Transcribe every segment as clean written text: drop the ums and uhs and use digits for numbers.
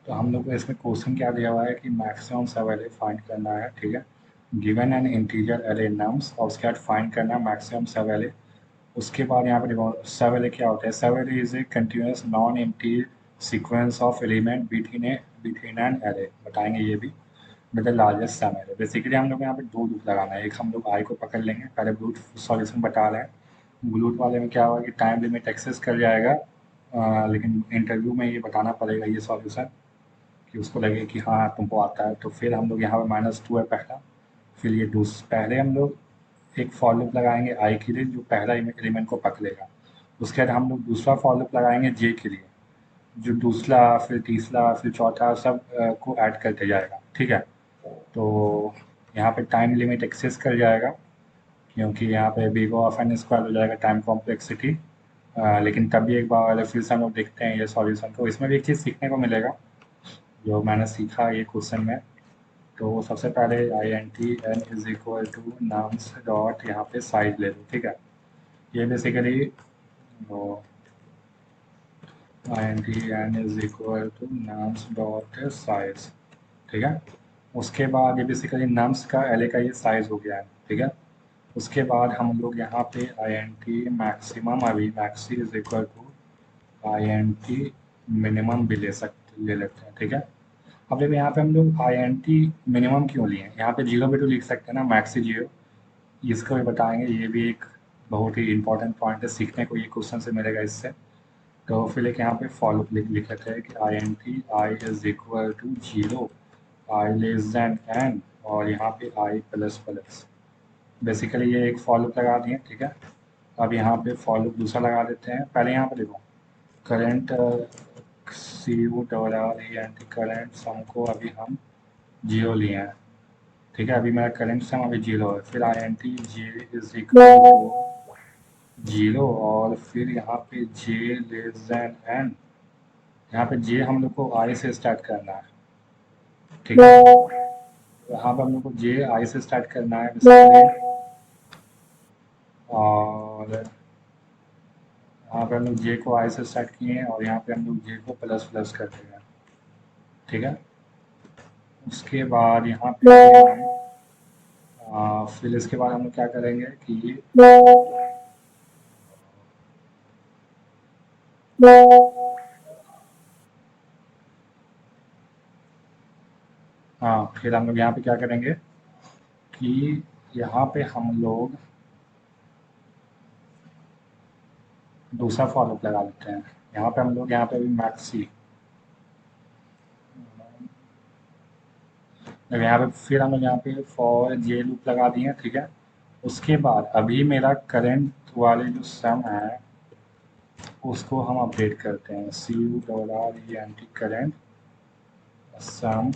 तो हम लोग को इसमें क्वेश्चन क्या दिया हुआ है कि मैक्सिमम सब एरे फाइंड करना है, ठीक है। Given an integer array nums और उसके बाद फाइंड करना है मैक्सिमम सब एरे। उसके बाद यहाँ पे सब एरे क्या होता है, subarray is a continuous non empty sequence of element between an array, बताएंगे ये भी, with the largest sum array. Basically हम लोग यहाँ पे दो लूप लगाना है, एक हम लोग आई को पकड़ लेंगे, पहले ब्लूट सॉल्यूशन बता रहे हैं। ब्लूट वाले में क्या होगा कि टाइम लिमिट एक्सेस कर जाएगा, लेकिन इंटरव्यू में ये बताना पड़ेगा ये सॉल्यूशन, कि उसको लगे कि हाँ तुमको आता है। तो फिर हम लोग यहाँ पे -2 है पहला, फिर ये पहले हम लोग एक फॉर लूप लगाएंगे आई के लिए जो पहला एलिमेंट को पकड़ेगा। उसके बाद हम लोग दूसरा फॉर लूप लगाएंगे जे के लिए, जो दूसरा फिर तीसरा फिर चौथा सब को ऐड करते जाएगा, ठीक है। तो यहाँ पे टाइम लिमिट एक्सेस कर जाएगा, क्योंकि यहाँ पे बिग ऑफ एन स्क्वायर हो जाएगा टाइम कॉम्प्लेक्सिटी। लेकिन तब भी एक बार फिर से हम लोग देखते हैं ये सॉल्यूशन को, इसमें भी एक चीज़ सीखने को मिलेगा जो मैंने सीखा ये क्वेश्चन में। तो सबसे पहले I N T N is equal to nums dot यहाँ पे साइज ले लो, ठीक है। ये basically I N T N is equal to nums dot size, ठीक है। उसके बाद ये बेसिकली नम्स का एले का ये साइज हो गया है, ठीक है। उसके बाद हम लोग यहाँ पे आई एन टी मैक्सिमम, अभी maxi is equal to I N T minimum भी ले लेते हैं, ठीक है। अब देखो यहाँ पे हम लोग आई एन टी मिनिमम क्यों लिए हैं, यहाँ पे जीरो भी तो लिख सकते हैं ना, मैक्सी जीरो, इसको भी बताएंगे। ये भी एक बहुत ही इंपॉर्टेंट पॉइंट है, सीखने को ये क्वेश्चन से मिलेगा इससे। तो फिर एक यहाँ पे फॉलो लिख लेते हैं कि I N T I is equal to zero, I less than N, और यहाँ पे आई प्लस प्लस। बेसिकली ये एक फॉर लूप लगा दिए, ठीक है। अब यहाँ पे फॉर लूप दूसरा लगा देते हैं। पहले यहाँ पे देखो current C U double R E N T current sum को अभी हम जीरो लिए हैं, ठीक है। अभी मेरा करंट सम अभी जीरो है, फिर I N T J is equal to zero, और फिर यहाँ पे जे लेस देन एन। यहाँ पे जे हम लोग को आई से स्टार्ट करना है, ठीक है। यहाँ पे हम लोग को जे आई से स्टार्ट करना है बेसिकली, और यहाँ पे हम लोग जे को आई से स्टार्ट किए हैं, और यहाँ पे हम लोग जे को प्लस प्लस कर देंगे, ठीक है। उसके बाद यहाँ पे हम फिर इसके बाद हम लोग क्या करेंगे कि हाँ, फिर हम लोग यहाँ पे क्या करेंगे कि यहाँ पे हम लोग दूसरा फॉर लूप लगा लेते हैं। यहाँ पे हम लोग यहाँ पे अभी मैक्सी, यहाँ पे फिर हम लोग यहाँ पे फॉर जे लूप लगा दिए, ठीक है। उसके बाद अभी मेरा करंट वाले जो सम है उसको हम अपडेट करते हैं, C U double R E N T current sum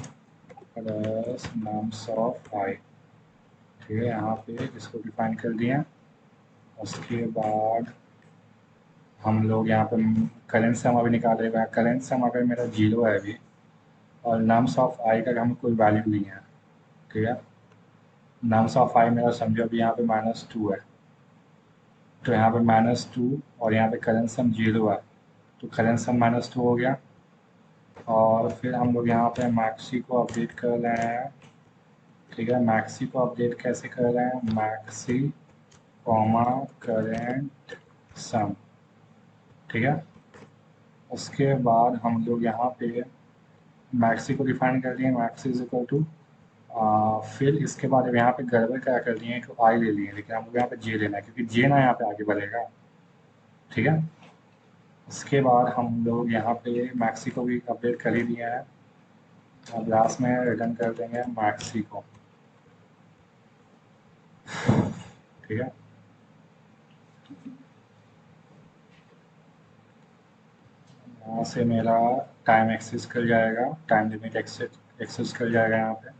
plus nums of I, ठीक है। यहाँ पे इसको डिफाइन कर दिया। उसके बाद हम लोग यहाँ पे करेंट सम अभी निकालेगा, करेंट सम अगर मेरा जीरो है अभी, और नम्स ऑफ आई का हम कोई वैल्यू नहीं है, ठीक है। नम्स ऑफ आई मेरा समझो अभी यहाँ पे -2 है, तो यहाँ पे -2, और यहाँ पे करेंट सम जीरो है, तो करेंट सम -2 हो गया। और फिर हम लोग यहाँ पे मैक्सी को अपडेट कर रहे हैं, ठीक है। मैक्सी को अपडेट कैसे कर रहे हैं, मैक्सी कॉमा करेंट सम, ठीक है। उसके बाद हम लोग यहाँ पे मैक्सी को डिफाइन कर दिए, मैक्सी इज इक्वल टू, फिर इसके बाद अब यहाँ पे गड़बड़ क्या कर दिए तो आई ले लिए, लेकिन हमको यहाँ पे जे लेना है क्योंकि जे ना यहाँ पे आगे बढ़ेगा, ठीक है। उसके बाद हम लोग यहाँ पे मैक्सी को भी अपडेट कर ही दिया है। अब लास्ट में रिटर्न कर देंगे मैक्सी को, ठीक है। यहाँ से मेरा टाइम एक्सेस कर जाएगा, टाइम लिमिट एक्सेस कर जाएगा यहाँ पे।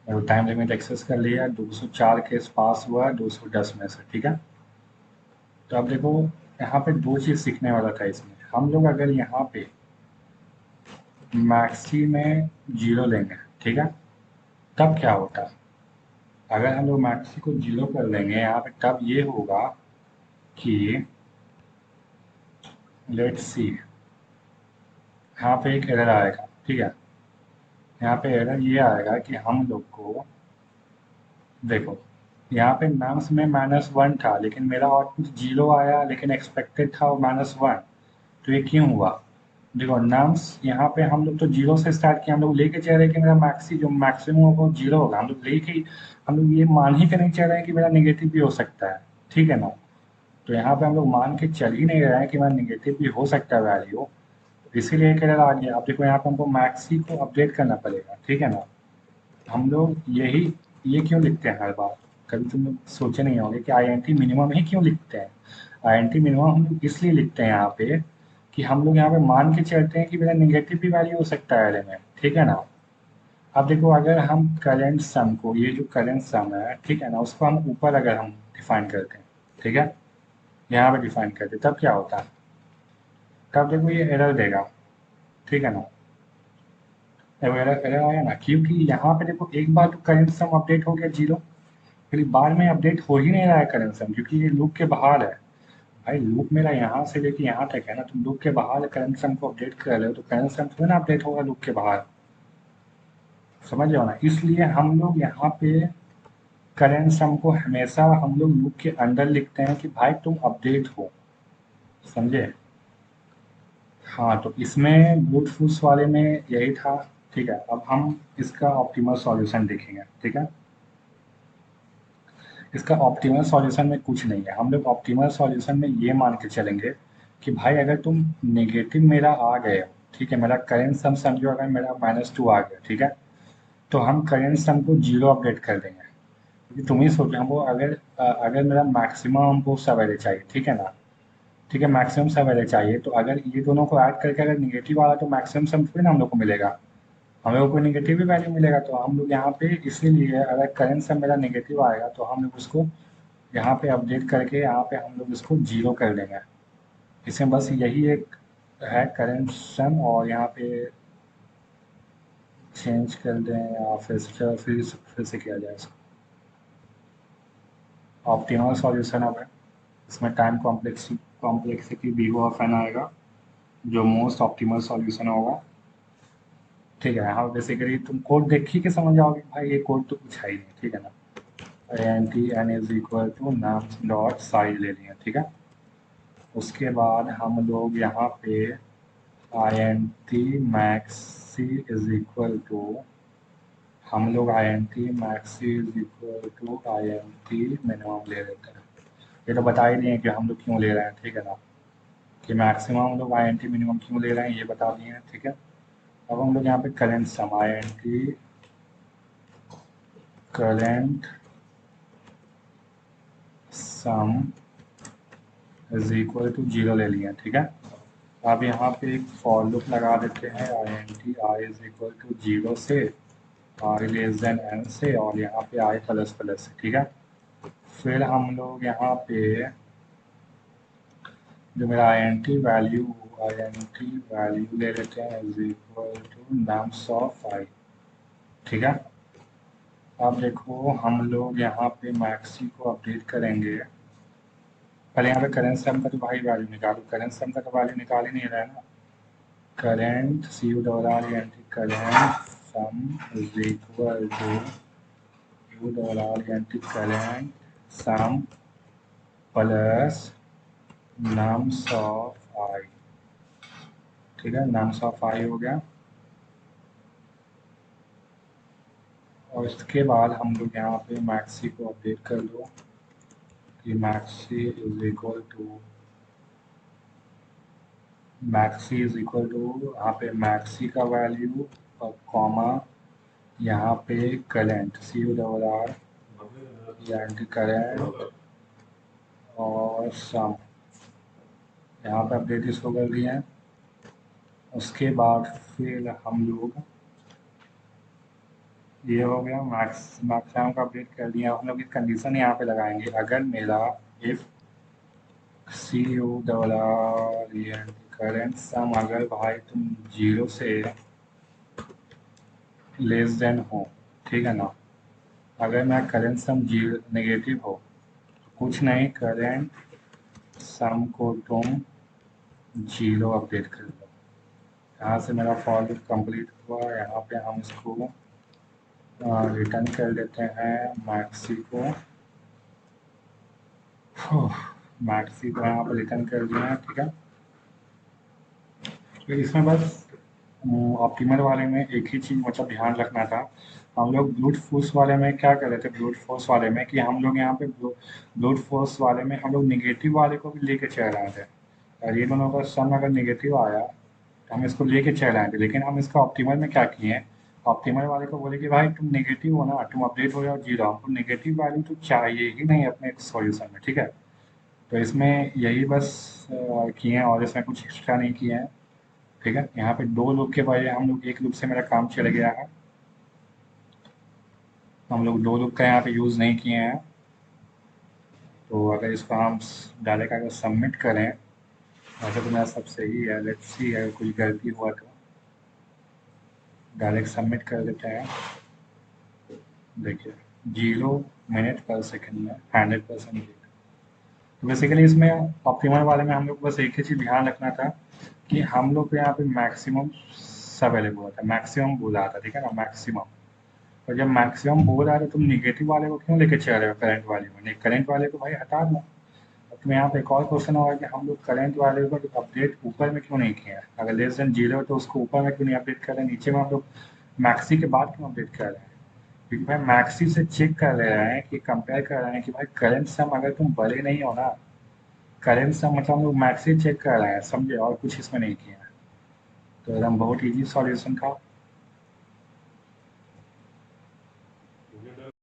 और टाइम लिमिट एक्सेस कर लिया, 204 के पास हुआ 210 में से, ठीक है। तो अब देखो यहाँ पे दो चीज़ सीखने वाला था इसमें, हम लोग अगर यहाँ पे मैक्सी में जीरो लेंगे, ठीक है, तब क्या होता, अगर हम लोग मैक्सी को जीरो कर लेंगे यहाँ पे, तब ये होगा कि लेट्स सी, यहाँ पे एक एरर आएगा, ठीक है। यहाँ पे एरर ये आएगा कि हम लोग को, देखो यहाँ पे नम्स में -1 था लेकिन मेरा आउटपुट 0 आया, लेकिन एक्सपेक्टेड था वो -1। तो ये क्यों हुआ? देखो नम्स यहाँ पे हम लोग तो 0 से स्टार्ट किया, हम लोग लेके चल रहे हैं कि मेरा मैक्सी जो मैक्सिमम होगा वो 0 होगा। हम लोग लेके, हम लोग ये मान ही के नहीं चल रहे हैं कि मेरा नेगेटिव भी हो सकता है, ठीक है ना। तो यहाँ पे हम लोग मान के चल ही नहीं रहे हैं कि मेरा नेगेटिव भी हो सकता है वैल्यू। इसीलिए एक एरर आ गया। अब देखो यहाँ पे हमको मैक्सी को अपडेट करना पड़ेगा, ठीक है ना। हम लोग यही, ये क्यों लिखते हैं हर बार? कभी तुम लोग सोचे नहीं होंगे कि INT मिनिमम ही क्यों लिखते हैं? INT मिनिमम हम लोग इसलिए लिखते हैं यहाँ पे कि हम लोग यहाँ पे मान के चलते हैं कि मेरा नेगेटिव भी वैल्यू हो सकता है एरे में, ठीक है ना। अब देखो अगर हम करेंट सम को, ये जो करेंट सम है, ठीक है ना, उसको हम ऊपर अगर हम डिफाइन करते हैं, ठीक है, यहाँ पे डिफाइन करते हैं, तब क्या होता है? तब देखो ये एरर देगा, ठीक है ना। एरर एरर आया ना, क्योंकि यहाँ पे देखो एक बार तो करेंट सम अपडेट हो गया 0, फिर बाद में अपडेट हो ही नहीं रहा है करंट सम, क्योंकि ये लूप के बाहर है। भाई लूप मेरा यहाँ से लेके यहाँ तक है ना, तुम लूप के बाहर करंट सम को अपडेट कर रहे हो, तो करंट सम थोड़ी ना अपडेट होगा लूप के बाहर। समझ रहे हो ना, इसलिए हम लोग यहाँ पे करंट सम को हमेशा हम लोग लूप के अंदर लिखते हैं कि भाई तुम अपडेट हो, समझे। हाँ, तो इसमें ब्रूट फोर्स वाले में यही था, ठीक है। अब हम इसका ऑप्टिमल सॉल्यूशन देखेंगे, ठीक है। इसका ऑप्टिमल सॉल्यूशन में कुछ नहीं है। हम लोग ऑप्टिमल सॉल्यूशन में ये मान के चलेंगे कि भाई अगर तुम नेगेटिव मेरा आ गए हो, ठीक है, मेरा करेंट सम समझो अगर मेरा -2 आ गया, ठीक है, तो हम करेंट सम को 0 अपडेट कर देंगे। क्योंकि तुम ही सोचो, हमको अगर अगर मेरा मैक्सिमम हमको सवेरे चाहिए, ठीक है ना, ठीक है, मैक्सिमम सवेरे चाहिए, तो अगर ये दोनों को ऐड करके अगर निगेटिव आ रहा तो मैक्सिमम सम थोड़ी ना हम लोग को मिलेगा, हम लोग को नेगेटिव ही वैल्यू मिलेगा। तो हम लोग यहाँ पे इसीलिए अगर करेंट सम मेरा नेगेटिव आएगा तो हम लोग उसको यहाँ पे अपडेट करके यहाँ पे हम लोग इसको 0 कर देंगे। इसमें बस यही एक है करंट सम, और यहाँ पे चेंज कर दें या फिर से किया जाए इसको। ऑप्टिमल सॉल्यूशन अब है, इसमें time complexity B O F N आएगा, जो मोस्ट ऑप्टिमल सॉल्यूशन होगा, ठीक है। हाँ, बेसिकली तुम कोड देख ही के समझ जाओगे भाई ये कोड तो कुछ है ही नहीं, ठीक है ना। INT n is equal to nums dot size ले लिया, ठीक है। उसके बाद हम लोग यहाँ पे INT maxi is equal to, हम लोग INT maxi is equal to INT minimum ले लेते हैं। ये तो बता ही दिए कि हम लोग क्यों ले रहे हैं, ठीक है ना, कि मैक्सिमम हम लोग INT मिनिमम क्यों ले रहे हैं ये बता दिए हैं, ठीक है। अब हम लोग यहाँ पे current sum INT current sum is equal to 0 ले लिया, ठीक है। अब यहाँ पे एक फॉर लूप लगा देते हैं INT I is equal to 0 से I लेस देन n से, और यहाँ पे I प्लस प्लस से, ठीक है। फिर हम लोग यहाँ पे जो मेरा INT वैल्यू ले लेते हैं is equal to nums of I, ठीक है। अब देखो हम लोग यहाँ पे मैक्सी को अपडेट करेंगे। पहले यहाँ पे करेंट सम का तो भाई वैल्यू निकालो, करेंट सम का तो वैल्यू निकाल ही नहीं रहा है ना। Current CU current sum is equal to U current sum plus nums of I, ठीक है, नम्स ऑफ I हो गया। और इसके बाद हम लोग यहाँ पे मैक्सी को अपडेट कर दो कि maxi is equal to, maxi is equal to यहाँ पे मैक्सी का वैल्यू और कॉमा यहाँ पे करेंट CU करेंट और सम, यहाँ पे अपडेट इसको कर दिए हैं। उसके बाद फिर हम लोग, ये हो गया मैक्सिमम का अपडेट कर दिया। हम लोग एक कंडीशन यहाँ पे लगाएंगे, अगर मेरा इफ CU करेंट सम अगर भाई तुम 0 से लेस देन हो, ठीक है ना, अगर मैं करेंट सम जीरो नेगेटिव हो तो कुछ नहीं, करेंट सम को तुम जीरो अपडेट कर लो। यहाँ से मेरा फॉर लूप कंप्लीट हुआ। यहाँ पे हम इसको रिटर्न कर देते हैं मैक्सी को। मैक्सी को यहाँ पर रिटर्न कर दिया है, ठीक है। तो इसमें बस ऑप्टिमल वाले में एक ही चीज़ मतलब ध्यान रखना था। हम लोग ब्रूट फोर्स वाले में क्या कर रहे थे, ब्रूट फोर्स वाले में कि हम लोग यहाँ पे ब्रूट फोर्स वाले में हम लोग निगेटिव वाले को भी लेके चल रहे थे, और ये दोनों का सम अगर निगेटिव आया तो हम इसको लेके चल आए थे। लेकिन हम इसका ऑप्टिमल में क्या किए हैं, ऑप्टिमल वाले को बोले कि भाई तुम नेगेटिव हो ना, तुम अपडेट हो जाओ जीरो, हमको नेगेटिव वैल्यू तो चाहिए ही नहीं अपने सॉल्यूशन में, ठीक है। तो इसमें यही बस किए हैं और इसमें कुछ एक्स्ट्रा नहीं किए हैं, ठीक है। यहाँ पे दो लूप के बजाय हम लोग एक लूप से मेरा काम चल गया है। हम लोग दो लूप का यहाँ पे यूज़ नहीं किए हैं। तो अगर इसको हम डायरेक्ट अगर सबमिट करें, वैसे तो मेरा सब सही है, लेट्स सी अगर कुछ गलती हुआ तो डायरेक्ट सबमिट कर देते हैं। देखिए 0 मिनट पर सेकंड में 100%। तो बेसिकली इसमें ऑप्टिमल वाले में हम लोग बस एक ही चीज़ ध्यान रखना था कि हम लोग को यहाँ पे मैक्सिमम अवेलेबल होता है, मैक्सिमम बोला था, ठीक है ना, मैक्सिमम। और जब मैक्सिमम बोल रहा है तो तुम निगेटिव वाले को क्यों लेके चल रहे हो करंट वाले में, नहीं करंट वाले को भाई हटा दो। अब तुम्हें यहाँ पे एक और क्वेश्चन होगा कि हम लोग करंट वाले को अपडेट ऊपर में क्यों नहीं किया है, अगर लेस देन जीरो तो उसको ऊपर में क्यों नहीं अपडेट कर रहे हैं, नीचे में हम लोग मैक्सी के बाद क्यों अपडेट कर रहे हैं। क्योंकि भाई मैक्सी से चेक कर रहे हैं कि कंपेयर कर रहे हैं कि भाई करंट सम अगर तुम बड़े नहीं हो ना, करंट सम मतलब हम लोग मैक्सी चेक कर रहे हैं, समझे, और कुछ इसमें नहीं किया है। तो एकदम बहुत ईजी सॉल्यूशन था।